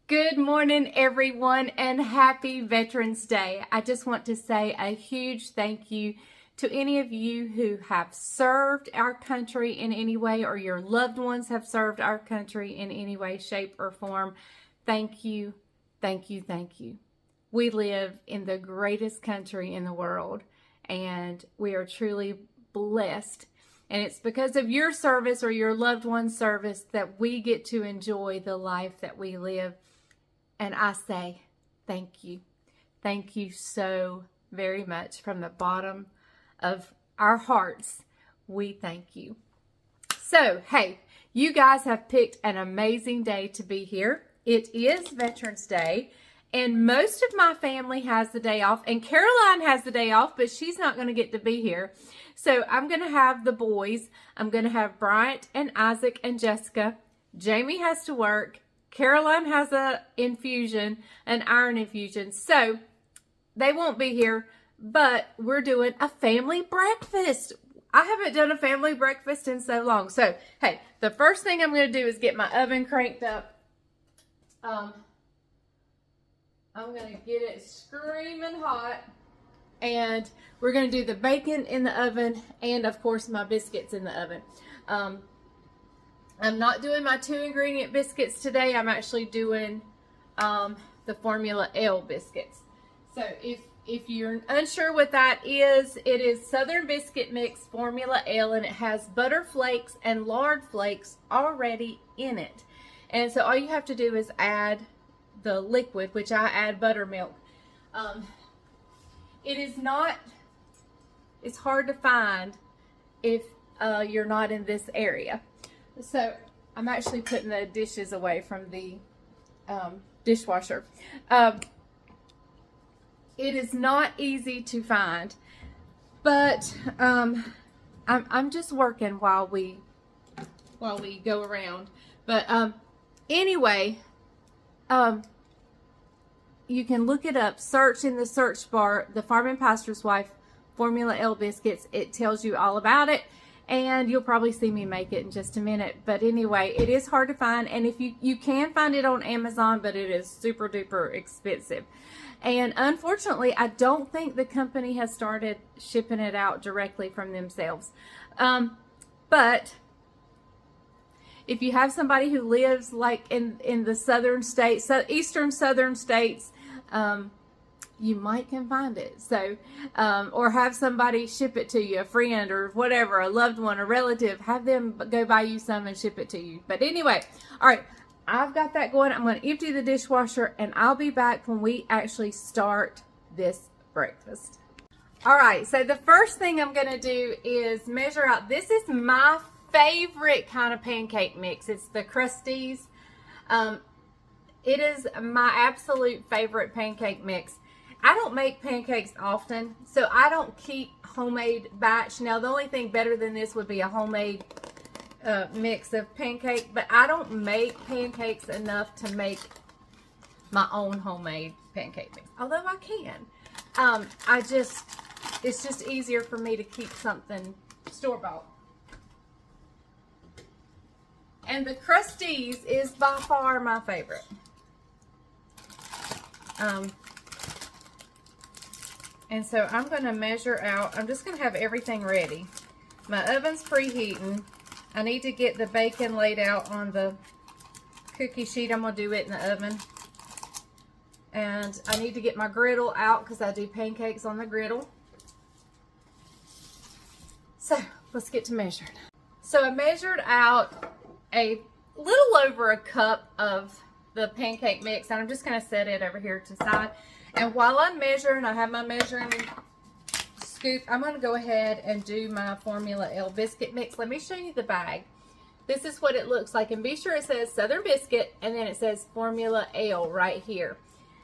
Good morning, everyone, and happy Veterans Day. I just want to say a huge thank you to any of you who have served our country in any way, or your loved ones have served our country in any way, shape, or form. Thank you, thank you, thank you. We live in the greatest country in the world, and we are truly blessed. And it's because of your service or your loved one's service that we get to enjoy the life that we live. And I say thank you. Thank you so very much from the bottom of our hearts. We thank you. So, hey, you guys have picked an amazing day to be here. It is Veterans Day, and most of my family has the day off, and Caroline has the day off, but she's not going to get to be here. So I'm going to have the boys. I'm going to have Bryant and Isaac and Jessica. Jamie has to work. Caroline has an iron infusion, so they won't be here, but we're doing a family breakfast. I haven't done a family breakfast in so long. So, hey, the first thing I'm going to do is get my oven cranked up. I'm going to get it screaming hot, and we're going to do the bacon in the oven and, of course, my biscuits in the oven. I'm not doing my 2-ingredient biscuits today. I'm actually doing the Formula L biscuits. So if you're unsure what that is, it is Southern Biscuit Mix Formula L, and it has butter flakes and lard flakes already in it. And so all you have to do is add the liquid, which I add buttermilk. It's hard to find if you're not in this area. So I'm actually putting the dishes away from the dishwasher. It is not easy to find, but I'm just working while we go around. But anyway, you can look it up. Search in the search bar, the Farm and Pastor's Wife Formula L biscuits. It tells you all about it. And you'll probably see me make it in just a minute. But anyway, it is hard to find. And if you can find it on Amazon, but it is super duper expensive. And unfortunately, I don't think the company has started shipping it out directly from themselves. But if you have somebody who lives like in the southern states, eastern southern states, you might can find it. So, or have somebody ship it to you, a friend or whatever, a loved one, a relative, have them go buy you some and ship it to you. But anyway, all right, I've got that going. I'm going to empty the dishwasher, and I'll be back when we actually start this breakfast. All right, so the first thing I'm going to do is measure out. This is my favorite kind of pancake mix. It's the Crusties. It is my absolute favorite pancake mix. I don't make pancakes often, so I don't keep homemade batch. Now, the only thing better than this would be a homemade mix of pancake, but I don't make pancakes enough to make my own homemade pancake mix. Although I can. It's just easier for me to keep something store-bought. And the Crusties is by far my favorite. And so I'm going to measure out. I'm just going to have everything ready. My oven's preheating. I need to get the bacon laid out on the cookie sheet. I'm going to do it in the oven. And I need to get my griddle out because I do pancakes on the griddle. So let's get to measuring. So I measured out a little over a cup of the pancake mix, and I'm just going to set it over here to the side. And while I'm measuring, I have my measuring scoop. I'm going to go ahead and do my Formula L biscuit mix. Let me show you the bag. This is what it looks like. And be sure it says Southern Biscuit, and then it says Formula L right here.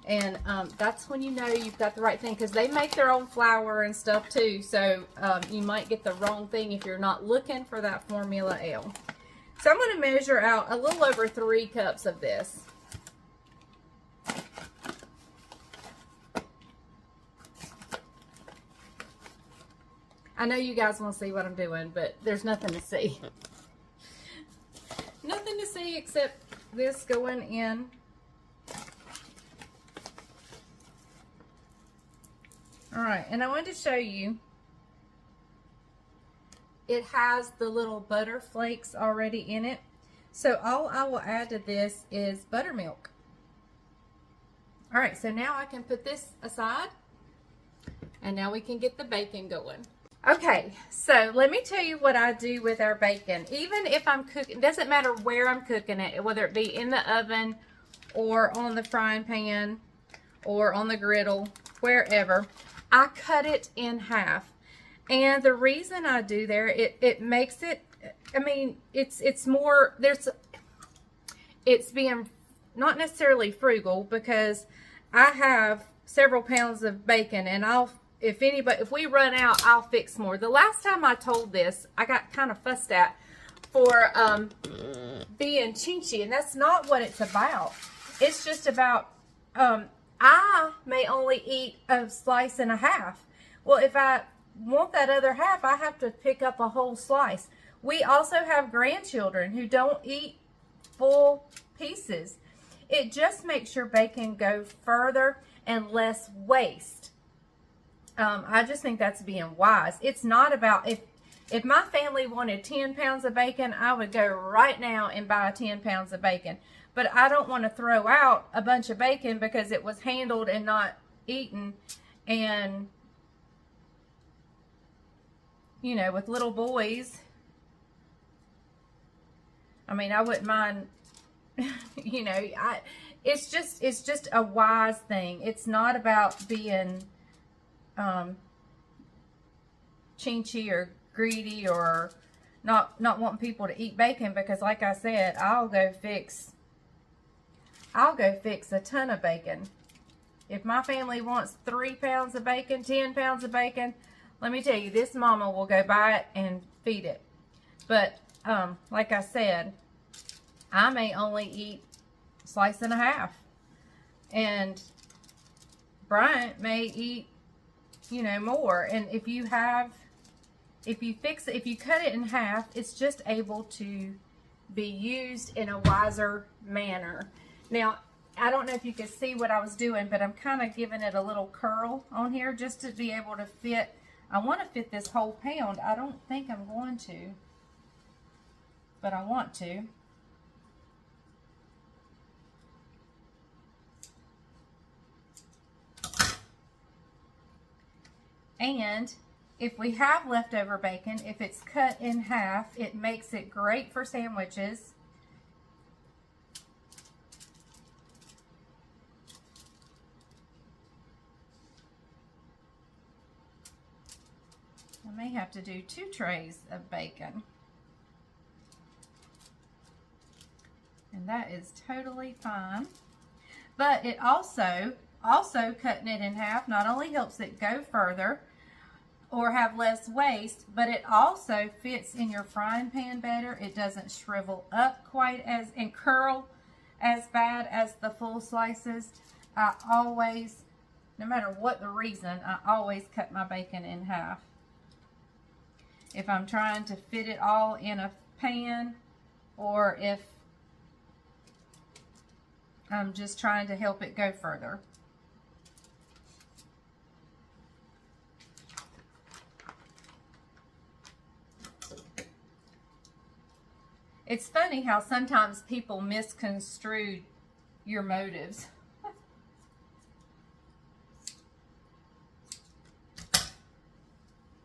And that's when you know you've got the right thing, because they make their own flour and stuff too. So you might get the wrong thing if you're not looking for that Formula L. So I'm going to measure out a little over 3 cups of this. I know you guys want to see what I'm doing, but there's nothing to see. Nothing to see except this going in All right, and I wanted to show you, it has the little butter flakes already in it. So all I will add to this is buttermilk. All right, so now I can put this aside, and now we can get the bacon going. Okay, so let me tell you what I do with our bacon. Even if I'm cooking, it doesn't matter where I'm cooking it, whether it be in the oven or on the frying pan or on the griddle, wherever, I cut it in half. And the reason I do there, it makes it, I mean, it's more, it's being not necessarily frugal, because I have several pounds of bacon, and if we run out, I'll fix more. The last time I told this, I got kind of fussed at for being chinchy, and that's not what it's about. It's just about, I may only eat a slice and a half. Well, if I want that other half, I have to pick up a whole slice. We also have grandchildren who don't eat full pieces. It just makes your bacon go further and less waste. I just think that's being wise. It's not about, if my family wanted 10 pounds of bacon, I would go right now and buy 10 pounds of bacon. But I don't want to throw out a bunch of bacon because it was handled and not eaten. And, you know, with little boys, I mean, I wouldn't mind, you know, it's just a wise thing. It's not about being chinchy or greedy or not wanting people to eat bacon, because like I said, I'll go fix a ton of bacon. If my family wants 3 pounds of bacon, 10 pounds of bacon, let me tell you, this mama will go buy it and feed it. But like I said, I may only eat a slice and a half, and Bryant may eat, you know, more. And if you cut it in half, it's just able to be used in a wiser manner. Now, I don't know if you can see what I was doing, but I'm kind of giving it a little curl on here just to be able to fit. I want to fit this whole pound. I don't think I'm going to, but I want to. And if we have leftover bacon, if it's cut in half, it makes it great for sandwiches. I may have to do 2 trays of bacon. And that is totally fine. But it also cutting it in half not only helps it go further or have less waste, but it also fits in your frying pan better. It doesn't shrivel up quite as and curl as bad as the full slices. I always, no matter what the reason, I always cut my bacon in half. If I'm trying to fit it all in a pan, or if I'm just trying to help it go further. It's funny how sometimes people misconstrue your motives.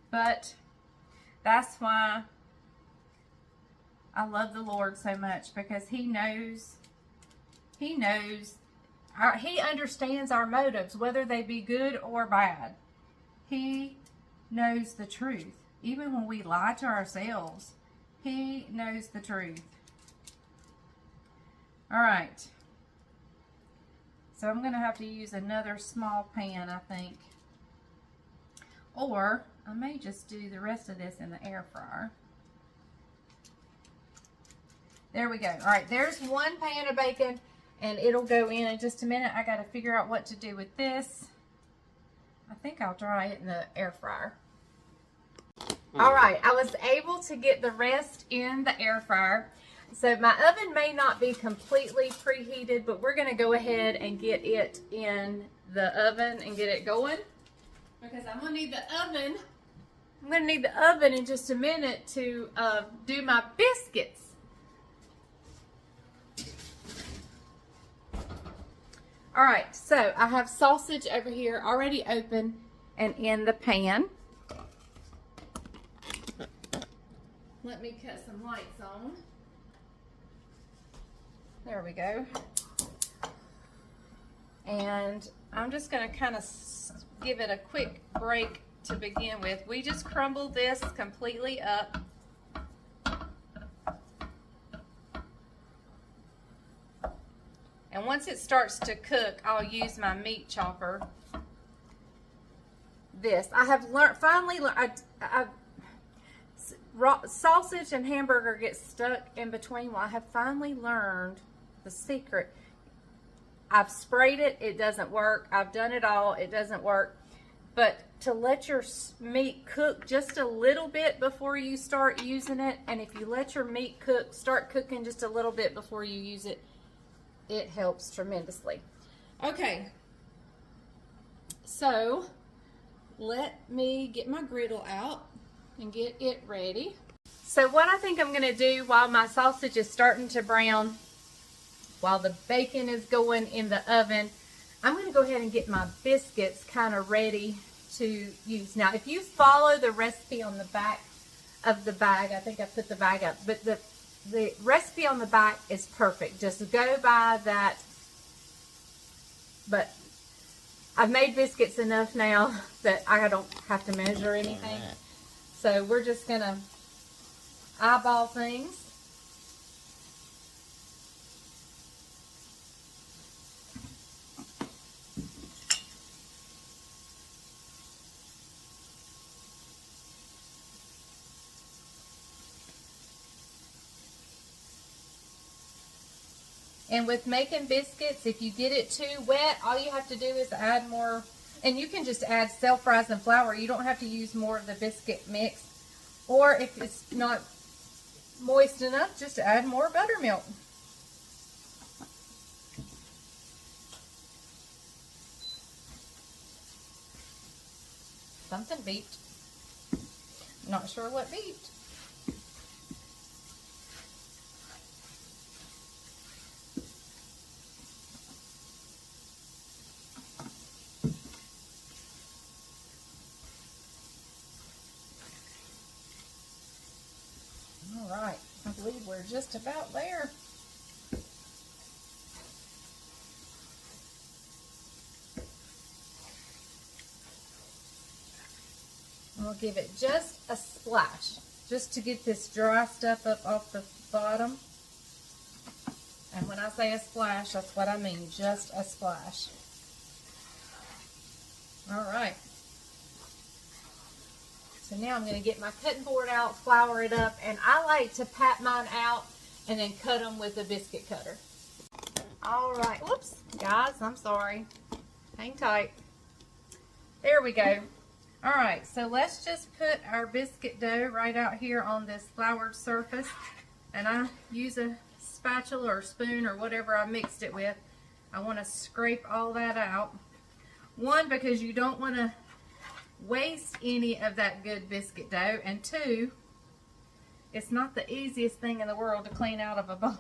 But that's why I love the Lord so much, because He understands our motives, whether they be good or bad. He knows the truth. Even when we lie to ourselves, He knows the truth. All right. So I'm going to have to use another small pan, I think. Or I may just do the rest of this in the air fryer. There we go. All right, there's 1 pan of bacon, and it'll go in just a minute. I got to figure out what to do with this. I think I'll dry it in the air fryer. All right, I was able to get the rest in the air fryer. So my oven may not be completely preheated, but we're going to go ahead and get it in the oven and get it going. because I'm gonna need the oven. I'm gonna need the oven in just a minute to do my biscuits. All right, so I have sausage over here already open and in the pan. Let me cut some lights on. There we go. And I'm just gonna kind of give it a quick break to begin with. We just crumbled this completely up. And once it starts to cook, I'll use my meat chopper. This, I have learned, finally learned, sausage and hamburger get stuck in between. Well, I have finally learned the secret. I've sprayed it, it doesn't work. I've done it all, it doesn't work. But to let your meat cook just a little bit before you start using it, and if you let your meat cook, start cooking just a little bit before you use it, it helps tremendously. Okay, so let me get my griddle out and get it ready. So what I think I'm gonna do while my sausage is starting to brown, while the bacon is going in the oven, I'm going to go ahead and get my biscuits kind of ready to use. Now, if you follow the recipe on the back of the bag, I think I put the bag up, but the recipe on the back is perfect. Just go by that. But I've made biscuits enough now that I don't have to measure anything. So we're just going to eyeball things. And with making biscuits, if you get it too wet, all you have to do is add more, and you can just add self-rising flour. You don't have to use more of the biscuit mix. Or if it's not moist enough, just add more buttermilk. Something beeped. Not sure what beeped. All right, I believe we're just about there. We'll give it just a splash, just to get this dry stuff up off the bottom. And when I say a splash, that's what I mean, just a splash. All right. So now I'm going to get my cutting board out, flour it up, and I like to pat mine out and then cut them with a biscuit cutter. All right. Whoops, guys, I'm sorry. Hang tight. There we go. All right, so let's just put our biscuit dough right out here on this floured surface. And I use a spatula or spoon or whatever I mixed it with. I want to scrape all that out. One, because you don't want to waste any of that good biscuit dough. And two, it's not the easiest thing in the world to clean out of a bowl.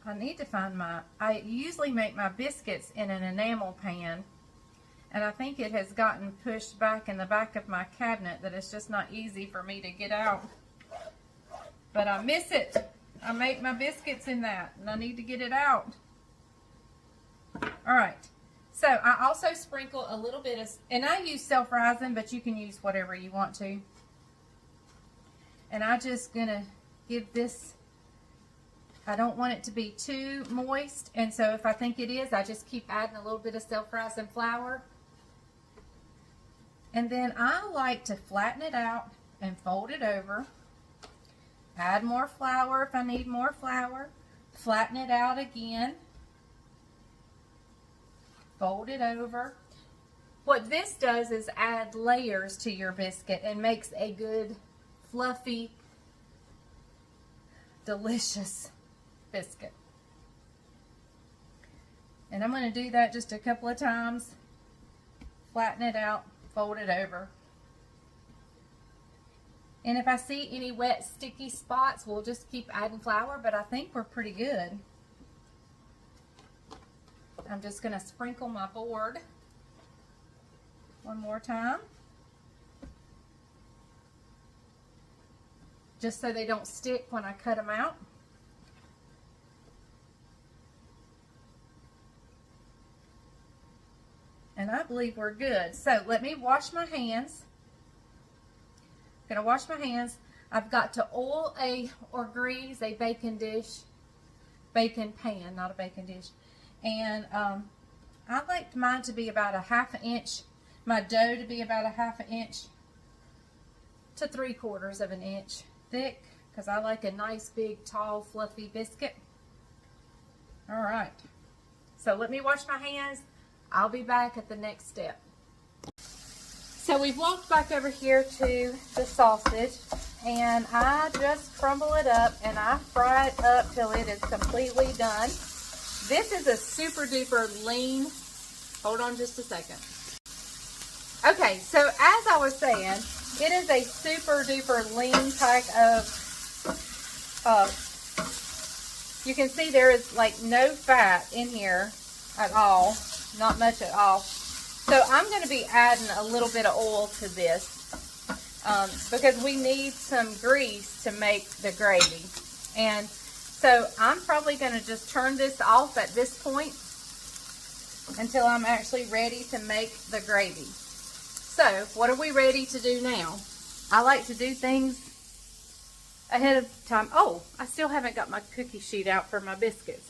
I need to find I usually make my biscuits in an enamel pan, and I think it has gotten pushed back in the back of my cabinet that it's just not easy for me to get out. But I miss it. I make my biscuits in that, and I need to get it out. All right. So I also sprinkle a little bit of, and I use self-rising, but you can use whatever you want to. And I'm just gonna give this, I don't want it to be too moist, and so if I think it is, I just keep adding a little bit of self-rising flour. And then I like to flatten it out and fold it over. Add more flour if I need more flour. Flatten it out again. Fold it over. What this does is add layers to your biscuit and makes a good, fluffy, delicious biscuit. And I'm going to do that just a couple of times. Flatten it out, fold it over. And if I see any wet, sticky spots, we'll just keep adding flour, but I think we're pretty good. I'm just going to sprinkle my board one more time, just so they don't stick when I cut them out. And I believe we're good. So let me wash my hands. I'm going to wash my hands. I've got to oil or grease a baking pan, not a baking dish. And I like mine to be about a 1/2 inch, my dough to be about a 1/2 inch to 3/4 inch thick, because I like a nice big tall fluffy biscuit. All right, so let me wash my hands. I'll be back at the next step. So we've walked back over here to the sausage, and I just crumble it up and I fry it up till it is completely done. This is a super duper lean, hold on just a second. Okay, so as I was saying, it is a super duper lean type of, you can see there is like no fat in here at all, not much at all. So I'm going to be adding a little bit of oil to this because we need some grease to make the gravy. And so I'm probably going to just turn this off at this point until I'm actually ready to make the gravy. So what are we ready to do now? I like to do things ahead of time. Oh, I still haven't got my cookie sheet out for my biscuits.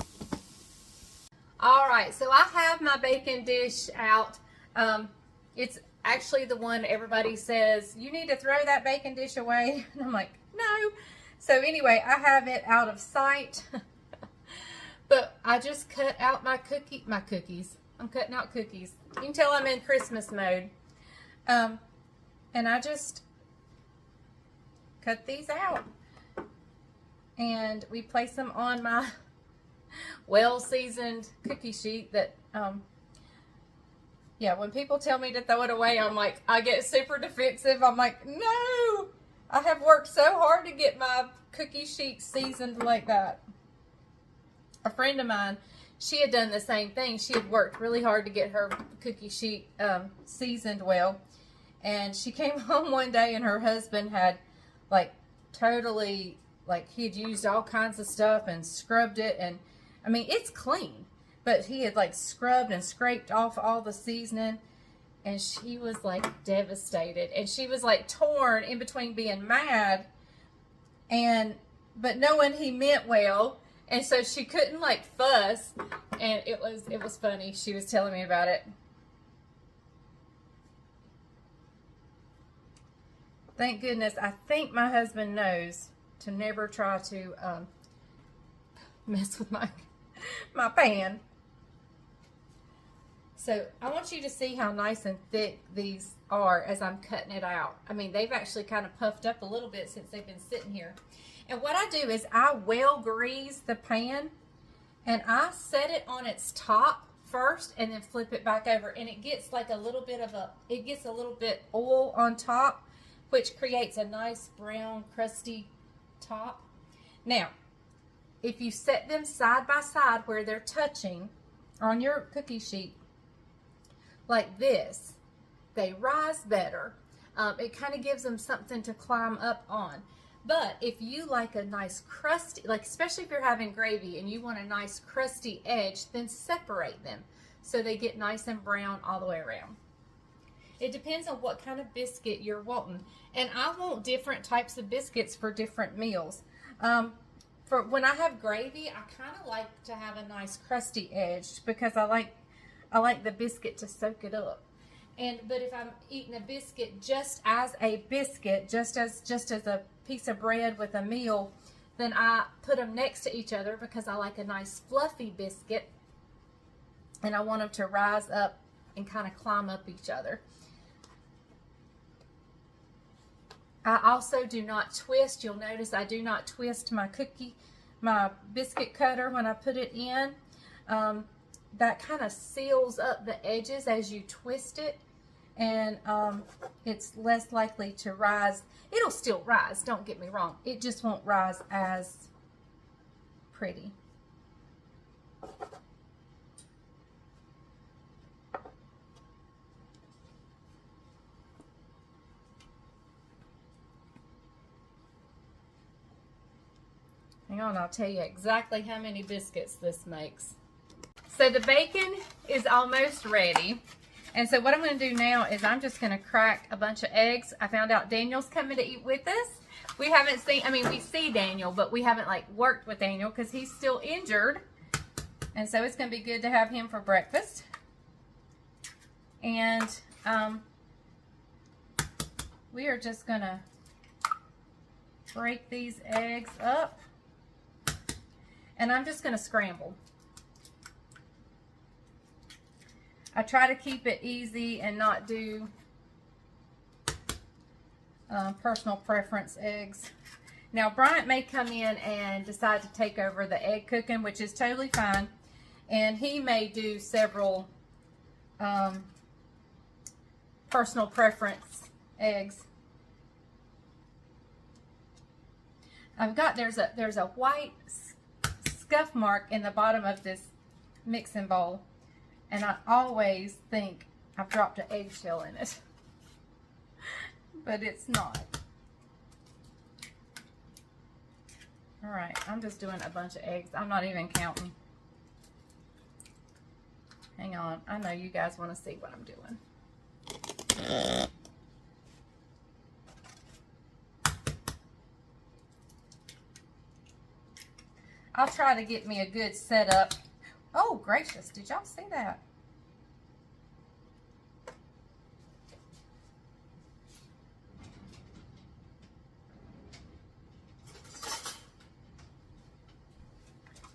All right, so I have my baking dish out. It's actually the one everybody says, you need to throw that baking dish away. And I'm like, no. So anyway, I have it out of sight. But I just cut out my cookies. I'm cutting out cookies. You can tell I'm in Christmas mode. And I just cut these out. And we place them on my well-seasoned cookie sheet that, yeah, when people tell me to throw it away, I'm like, I get super defensive. I'm like, no, I have worked so hard to get my cookie sheet seasoned like that. A friend of mine, she had done the same thing. She had worked really hard to get her cookie sheet seasoned well. And she came home one day and her husband had like totally, like he had used all kinds of stuff and scrubbed it. And I mean, it's clean. But he had like scrubbed and scraped off all the seasoning, and she was like devastated. And she was like torn in between being mad but knowing he meant well, and so she couldn't like fuss. And it was funny. She was telling me about it. Thank goodness. I think my husband knows to never try to mess with my pan. So I want you to see how nice and thick these are as I'm cutting it out. I mean, they've actually kind of puffed up a little bit since they've been sitting here. And what I do is I well grease the pan, and I set it on its top first and then flip it back over, and it gets like a little bit oil on top, which creates a nice brown crusty top. Now, if you set them side by side where they're touching on your cookie sheet, like this, they rise better. It kind of gives them something to climb up on. But if you like a nice crusty, like especially if you're having gravy and you want a nice crusty edge, then separate them so they get nice and brown all the way around. It depends on what kind of biscuit you're wanting. And I want different types of biscuits for different meals. For when I have gravy, I kind of like to have a nice crusty edge because I like the biscuit to soak it up. But if I'm eating a biscuit just as a biscuit, just as a piece of bread with a meal, then I put them next to each other because I like a nice fluffy biscuit, and I want them to rise up and kind of climb up each other. I also do not twist. You'll notice I do not twist my biscuit cutter when I put it in. that kind of seals up the edges as you twist it, and it's less likely to rise. It'll still rise, don't get me wrong. It just won't rise as pretty. Hang on, I'll tell you exactly how many biscuits this makes. So the bacon is almost ready. And so what I'm going to do now is I'm just going to crack a bunch of eggs. I found out Daniel's coming to eat with us. We haven't seen, I mean, we see Daniel, but we haven't like worked with Daniel because he's still injured. And so it's going to be good to have him for breakfast. And we are just going to break these eggs up. And I'm just going to scramble. I try to keep it easy and not do personal preference eggs. Now, Bryant may come in and decide to take over the egg cooking, which is totally fine. And he may do several personal preference eggs. I've got, there's a white scuff mark in the bottom of this mixing bowl, and I always think I've dropped an eggshell in it, but it's not. All right, I'm just doing a bunch of eggs. I'm not even counting. Hang on, I know you guys want to see what I'm doing. I'll try to get me a good setup. Oh, gracious, did y'all see that?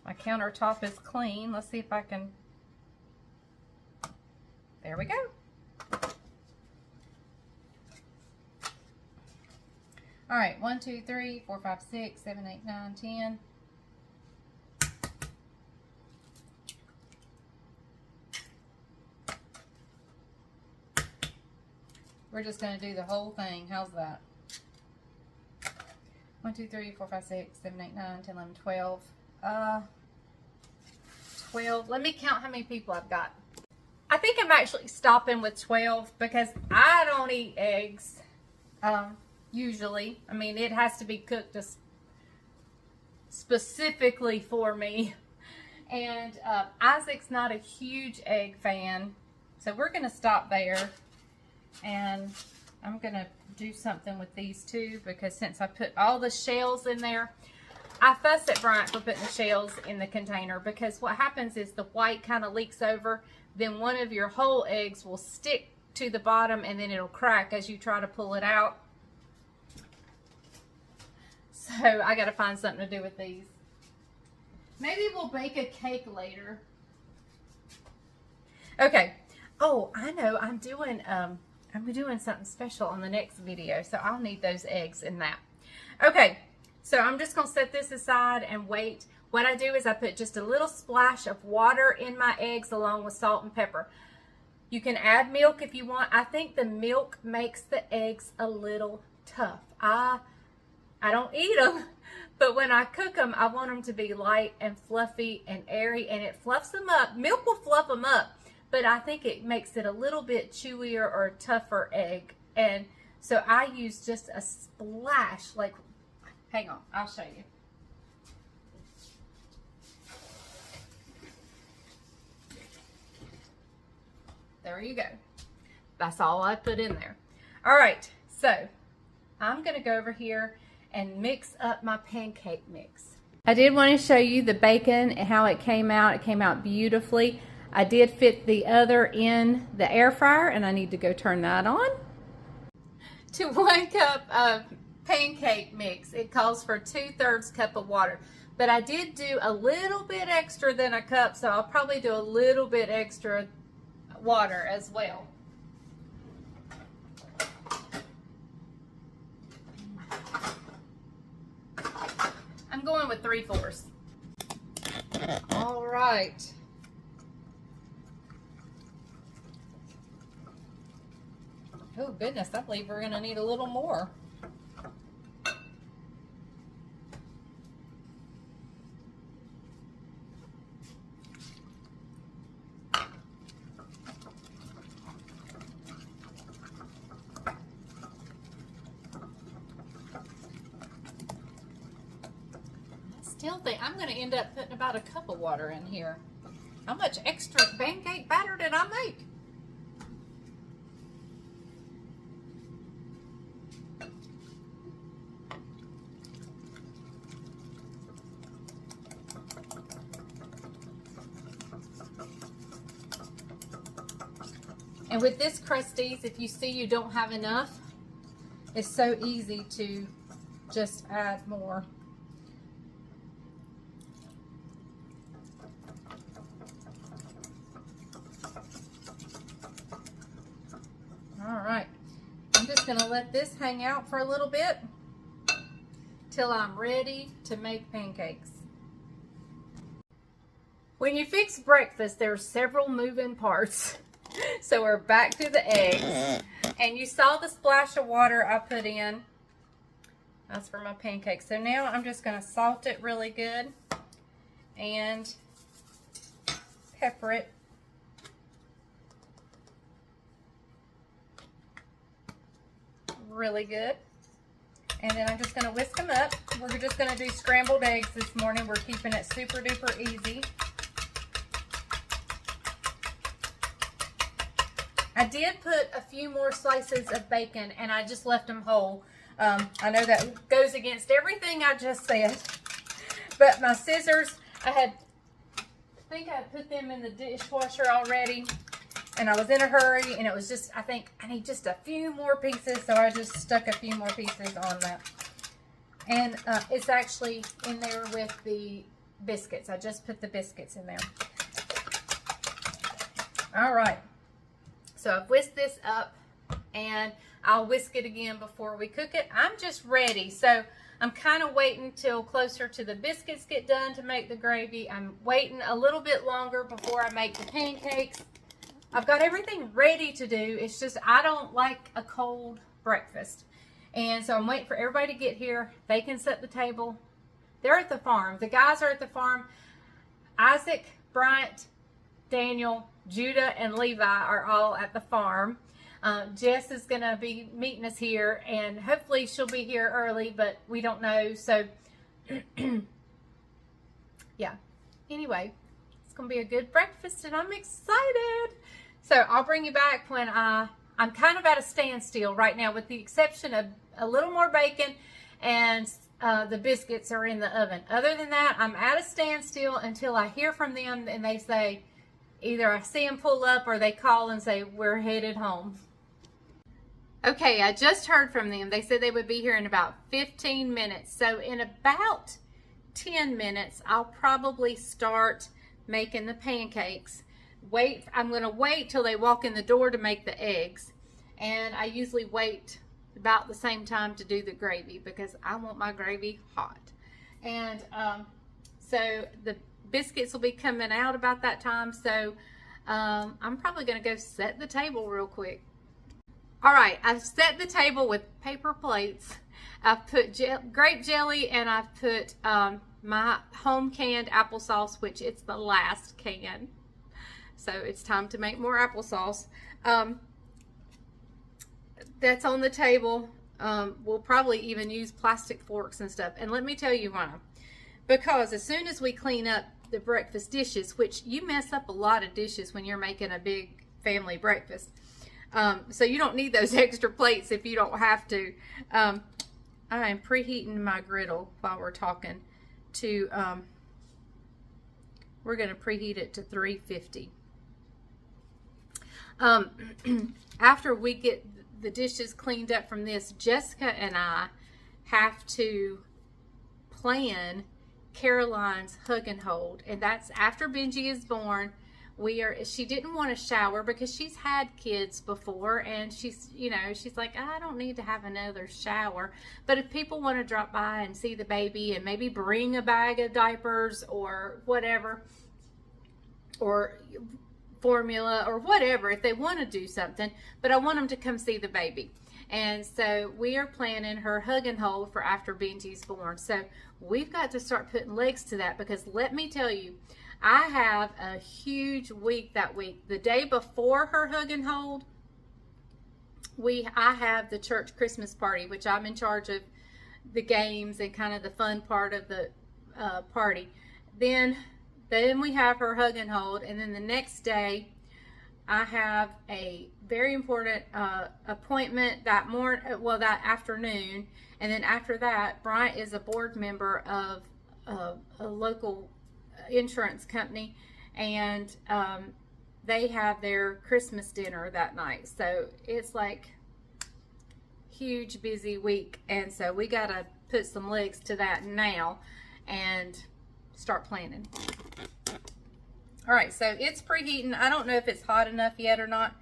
My countertop is clean. Let's see if I can. There we go. All right, 1, 2, 3, 4, 5, 6, 7, 8, 9, 10. We're just going to do the whole thing. How's that? 1, 2, 3, 4, 5, 6, 7, 8, 9, 10, 11, 12. 12. Let me count how many people I've got. I think I'm actually stopping with 12 because I don't eat eggs usually. I mean, it has to be cooked specifically for me. And Isaac's not a huge egg fan. So we're going to stop there. And I'm going to do something with these two because since I put all the shells in there, I fuss at Bryant for putting the shells in the container because what happens is the white kind of leaks over. Then one of your whole eggs will stick to the bottom and then it'll crack as you try to pull it out. So I got to find something to do with these. Maybe we'll bake a cake later. Okay. Oh, I know. I'm doing something special on the next video, so I'll need those eggs in that. Okay, so I'm just going to set this aside and wait. What I do is I put just a little splash of water in my eggs along with salt and pepper. You can add milk if you want. I think the milk makes the eggs a little tough. I don't eat them, but when I cook them, I want them to be light and fluffy and airy, and it fluffs them up. Milk will fluff them up, but I think it makes it a little bit chewier or a tougher egg. And so I use just a splash, like, hang on, I'll show you. There you go. That's all I put in there. All right, so I'm gonna go over here and mix up my pancake mix. I did want to show you the bacon and how it came out. It came out beautifully. I did fit the other in the air fryer and I need to go turn that on. To 1 cup of pancake mix, it calls for 2/3 cup of water. But I did do a little bit extra than a cup, so I'll probably do a little bit extra water as well. I'm going with 3/4. All right. Oh goodness, I believe we're gonna need a little more. Still think I'm going to end up putting about a cup of water in here. How much extra pancake batter did I make? And with this Crusties, if you see you don't have enough, it's so easy to just add more. All right, I'm just gonna let this hang out for a little bit till I'm ready to make pancakes. When you fix breakfast, there are several moving parts. So we're back to the eggs. And you saw the splash of water I put in. That's for my pancakes. So now I'm just gonna salt it really good and pepper it. Really good. And then I'm just going to whisk them up. We're just going to do scrambled eggs this morning. We're keeping it super duper easy. I did put a few more slices of bacon and I just left them whole. I know that goes against everything I just said, but my scissors, I think I put them in the dishwasher already. And I was in a hurry, and it was just, I think I need just a few more pieces, so I just stuck a few more pieces on that. And it's actually in there with the biscuits. I just put the biscuits in there. All right. So I've whisked this up, and I'll whisk it again before we cook it. I'm just ready. So I'm kind of waiting till closer to the biscuits get done to make the gravy. I'm waiting a little bit longer before I make the pancakes. I've got everything ready to do. It's just I don't like a cold breakfast. And so I'm waiting for everybody to get here. They can set the table. They're at the farm. The guys are at the farm. Isaac, Bryant, Daniel, Judah, and Levi are all at the farm. Jess is going to be meeting us here, and hopefully she'll be here early, but we don't know. So, yeah. Anyway, it's going to be a good breakfast, and I'm excited. So I'll bring you back when I'm kind of at a standstill right now, with the exception of a little more bacon and the biscuits are in the oven. Other than that, I'm at a standstill until I hear from them and they say, either I see them pull up or they call and say, we're headed home. Okay, I just heard from them. They said they would be here in about 15 minutes. So in about 10 minutes, I'll probably start making the pancakes. I'm going to wait till they walk in the door to make the eggs. And I usually wait about the same time to do the gravy because I want my gravy hot. And so the biscuits will be coming out about that time. So I'm probably going to go set the table real quick. All right, I've set the table with paper plates. I've put grape jelly and I've put my home canned applesauce, which it's the last can. So it's time to make more applesauce. That's on the table. We'll probably even use plastic forks and stuff. And let me tell you why. Because as soon as we clean up the breakfast dishes, which you mess up a lot of dishes when you're making a big family breakfast. So you don't need those extra plates if you don't have to. I am preheating my griddle while we're talking to, we're going to preheat it to 350. After we get the dishes cleaned up from this, Jessica and I have to plan Caroline's hug and hold, and that's after Benji is born. She didn't want to shower because she's had kids before, and she's like, I don't need to have another shower. But if people want to drop by and see the baby and maybe bring a bag of diapers or whatever, or formula or whatever if they want to do something, but I want them to come see the baby. And so we are planning her hug and hold for after Benji's born. So we've got to start putting legs to that, because let me tell you, I have a huge week that week. The day before her hug and hold, I have the church Christmas party, which I'm in charge of the games and kind of the fun part of the party. Then we have her hug and hold, and then the next day I have a very important appointment that that afternoon, and then after that, Bryant is a board member of a local insurance company, and they have their Christmas dinner that night. So it's like huge busy week, and so we gotta put some legs to that now and start planning. All right, so it's preheating. I don't know if it's hot enough yet or not.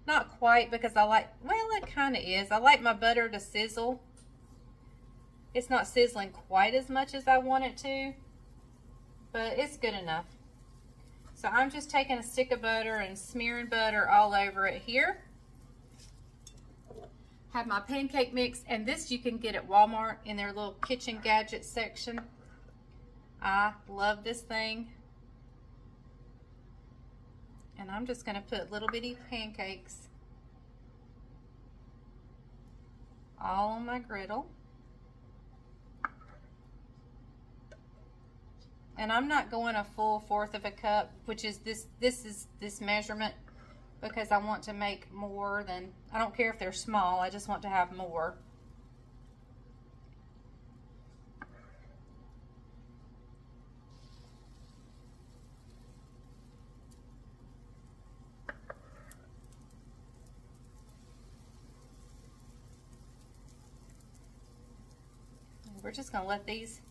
Not quite, because well, it kind of is. I like my butter to sizzle. It's not sizzling quite as much as I want it to, but it's good enough. So I'm just taking a stick of butter and smearing butter all over it here. Have my pancake mix, and this you can get at Walmart in their little kitchen gadgets section. I love this thing. And I'm just going to put little bitty pancakes all on my griddle. And I'm not going a full 1/4 of a cup, which is this measurement, because I want to make more than, I don't care if they're small, I just want to have more. We're just going to let these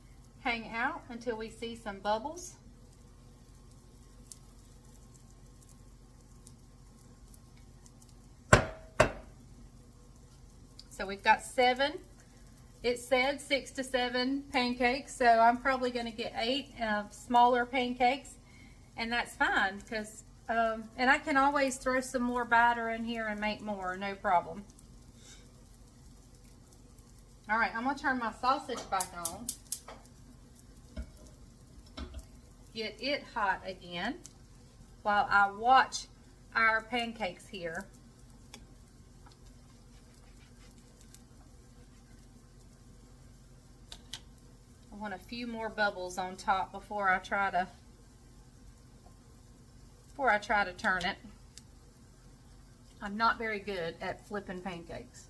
hang out until we see some bubbles. So we've got 7. It said 6 to 7 pancakes, so I'm probably going to get 8 smaller pancakes, and that's fine, because and I can always throw some more batter in here and make more, no problem. All right, I'm going to turn my sausage back on. Get it hot again while I watch our pancakes here. I want a few more bubbles on top before I try to turn it. I'm not very good at flipping pancakes.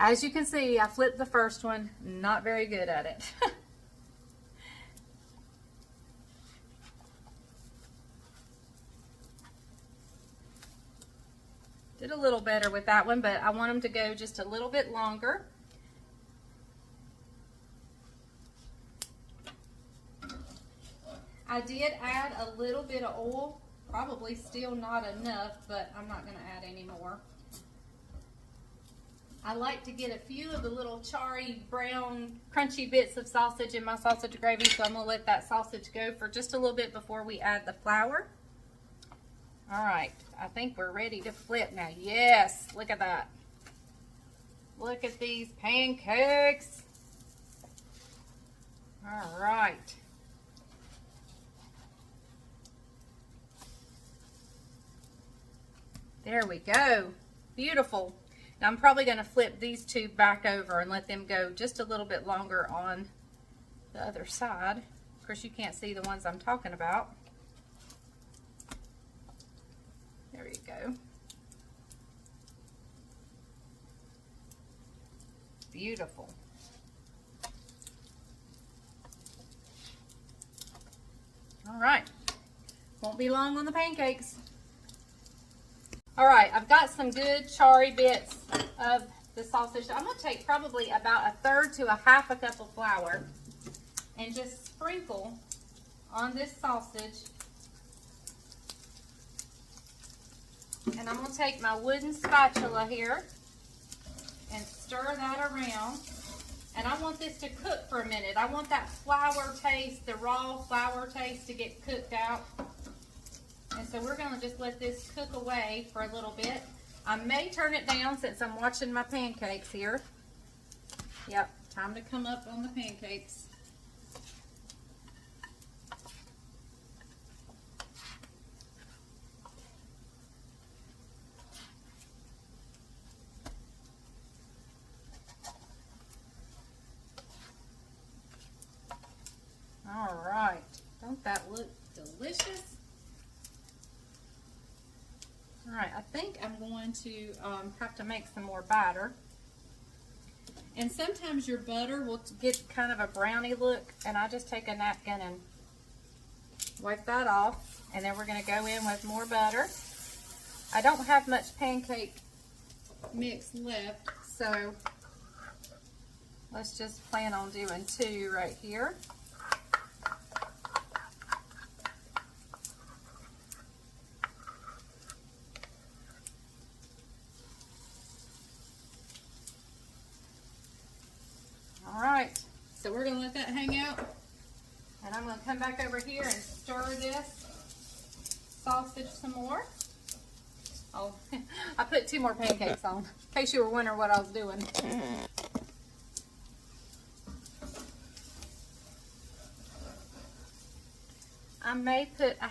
As you can see, I flipped the first one, not very good at it. Did a little better with that one, but I want them to go just a little bit longer. I did add a little bit of oil, probably still not enough, but I'm not going to add any more. I like to get a few of the little charry, brown, crunchy bits of sausage in my sausage gravy, so I'm going to let that sausage go for just a little bit before we add the flour. All right, I think we're ready to flip now. Yes, look at that. Look at these pancakes. All right. There we go. Beautiful. Now I'm probably going to flip these 2 back over and let them go just a little bit longer on the other side. Of course, you can't see the ones I'm talking about. There you go. Beautiful. All right. Won't be long on the pancakes. All right, I've got some good charry bits of the sausage. I'm going to take probably about 1/3 to 1/2 cup of flour and just sprinkle on this sausage. And I'm going to take my wooden spatula here and stir that around. And I want this to cook for a minute. I want that flour taste, the raw flour taste, to get cooked out. And so we're going to just let this cook away for a little bit. I may turn it down since I'm watching my pancakes here. Yep, time to come up on the pancakes. All right, don't that look delicious? All right, I think I'm going to have to make some more batter. And sometimes your butter will get kind of a browny look, and I just take a napkin and wipe that off. And then we're going to go in with more butter. I don't have much pancake mix left, so let's just plan on doing 2 right here. Alright, so we're going to let that hang out, and I'm going to come back over here and stir this sausage some more. Oh, I put 2 more pancakes on, in case you were wondering what I was doing. I may put, I'm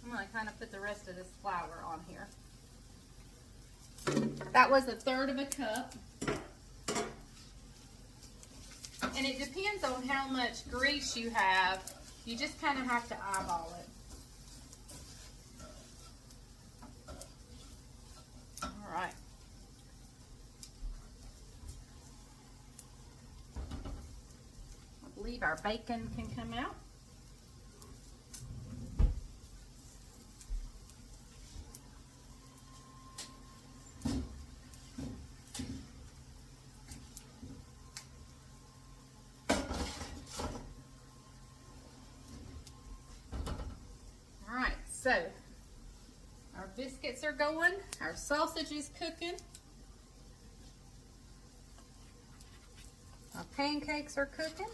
going to kind of put the rest of this flour on here. That was 1/3 cup. And it depends on how much grease you have. You just kind of have to eyeball it. All right. I believe our bacon can come out. So, our biscuits are going, our sausage is cooking, our pancakes are cooking.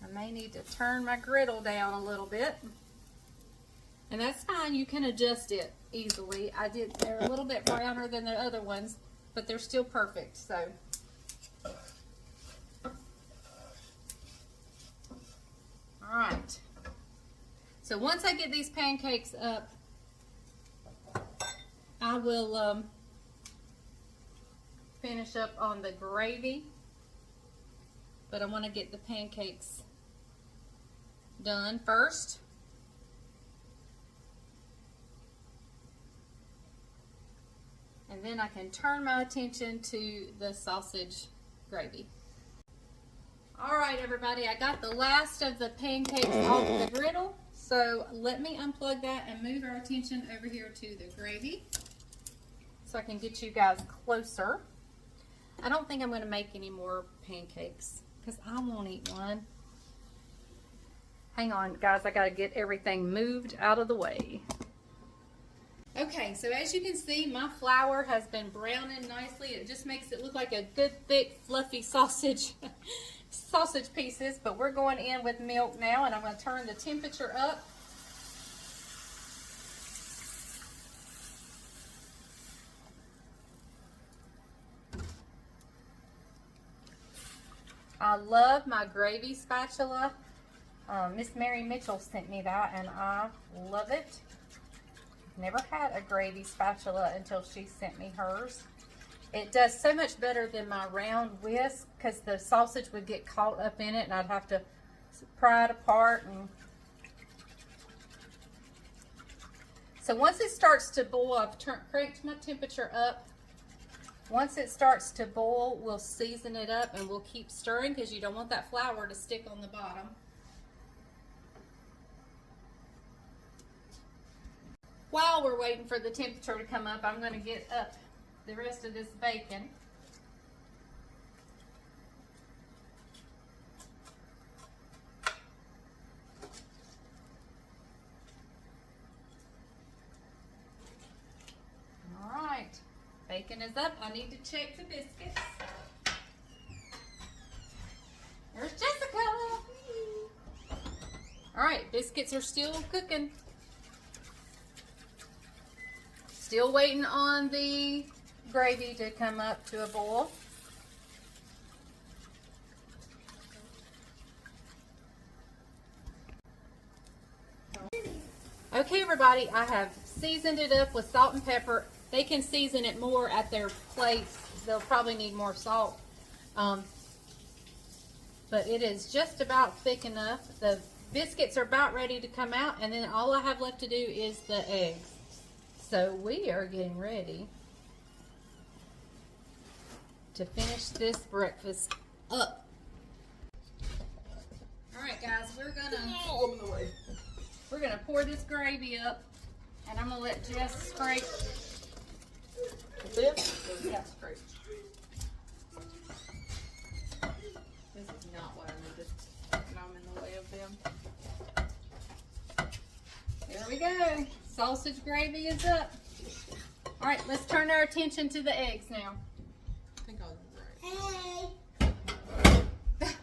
I may need to turn my griddle down a little bit. And that's fine, you can adjust it easily. They're a little bit browner than the other ones, but they're still perfect, so. All right, so once I get these pancakes up, I will finish up on the gravy, but I want to get the pancakes done first. And then I can turn my attention to the sausage gravy. All right, everybody, I got the last of the pancakes off the griddle, so let me unplug that and move our attention over here to the gravy so I can get you guys closer. I don't think I'm going to make any more pancakes because I won't eat one. Hang on, guys, I got to get everything moved out of the way. Okay, so as you can see, my flour has been browning nicely. It just makes it look like a good, thick, fluffy sausage pieces, but we're going in with milk now, and I'm going to turn the temperature up. I love my gravy spatula. Miss Mary Mitchell sent me that, and I love it. Never had a gravy spatula until she sent me hers. It does so much better than my round whisk because the sausage would get caught up in it and I'd have to pry it apart. And so once it starts to boil, I've cranked my temperature up. Once it starts to boil, we'll season it up and we'll keep stirring because you don't want that flour to stick on the bottom. While we're waiting for the temperature to come up, I'm going to get up the rest of this bacon. All right, bacon is up. I need to check the biscuits. There's Jessica. All right, biscuits are still cooking. Still waiting on the gravy to come up to a boil. Okay, everybody, I have seasoned it up with salt and pepper. They can season it more at their plates. They'll probably need more salt. But it is just about thick enough. The biscuits are about ready to come out, and then all I have left to do is the eggs. So we are getting ready to finish this breakfast up. All right, guys, we're gonna pour this gravy up, and I'm gonna let Jess scrape. This? Yeah, scrape. This is not what I needed. And I'm in the way of them. There we go. Sausage gravy is up. All right, let's turn our attention to the eggs now. I think I was right. Hey.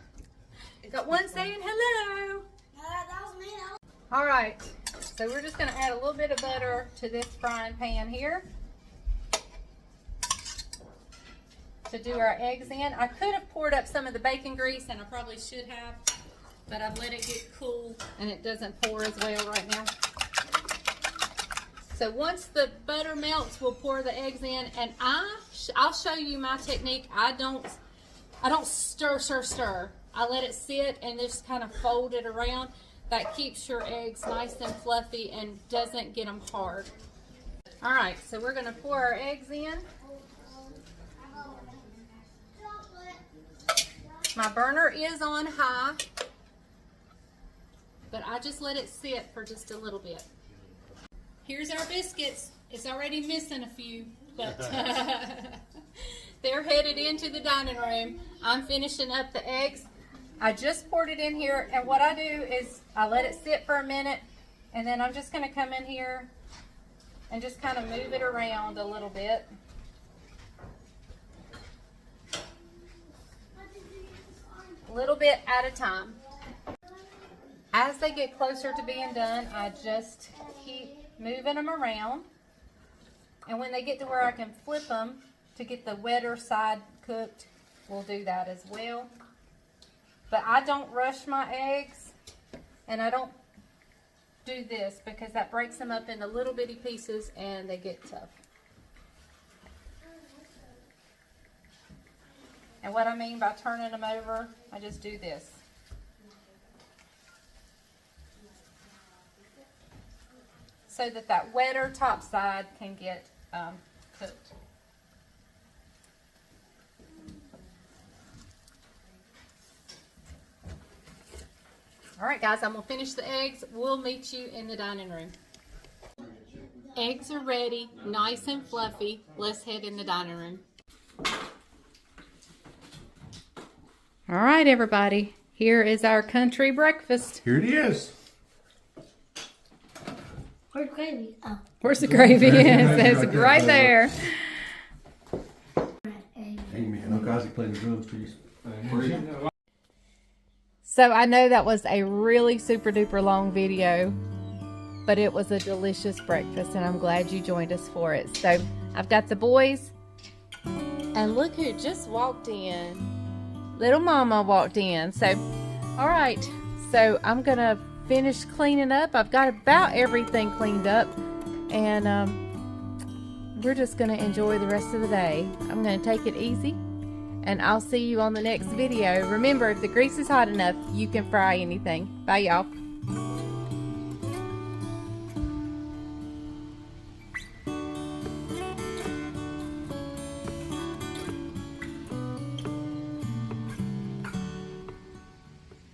Got one saying hello. That was me. All right, so we're just gonna add a little bit of butter to this frying pan here to do our eggs in. I could have poured up some of the bacon grease, and I probably should have, but I've let it get cool and it doesn't pour as well right now. So once the butter melts, we'll pour the eggs in, and I'll show you my technique. I don't stir. I let it sit and just kind of fold it around. That keeps your eggs nice and fluffy and doesn't get them hard. All right, so we're gonna pour our eggs in. My burner is on high, but I just let it sit for just a little bit. Here's our biscuits. It's already missing a few, but they're headed into the dining room. I'm finishing up the eggs. I just poured it in here, and what I do is I let it sit for a minute, and then I'm just gonna come in here and just kind of move it around a little bit. A little bit at a time. As they get closer to being done, I just keep moving them around. And when they get to where I can flip them to get the wetter side cooked, we'll do that as well. But I don't rush my eggs, and I don't do this because that breaks them up into little bitty pieces and they get tough. And what I mean by turning them over, I just do this. So that that wetter top side can get cooked. All right, guys, I'm gonna finish the eggs. We'll meet you in the dining room. Eggs are ready, nice and fluffy. Let's head in the dining room. All right, everybody. Here is our country breakfast. Here it is. Where's gravy? Oh. Where's the gravy? It's right there. Amen. Uncle Isaac played the drums, please. So I know that was a really super duper long video, but it was a delicious breakfast, and I'm glad you joined us for it. So I've got the boys, and look who just walked in. Little mama walked in. So, all right. So I'm going to finish cleaning up. I've got about everything cleaned up, and we're just going to enjoy the rest of the day. I'm going to take it easy, and I'll see you on the next video. Remember, if the grease is hot enough, you can fry anything. Bye, y'all.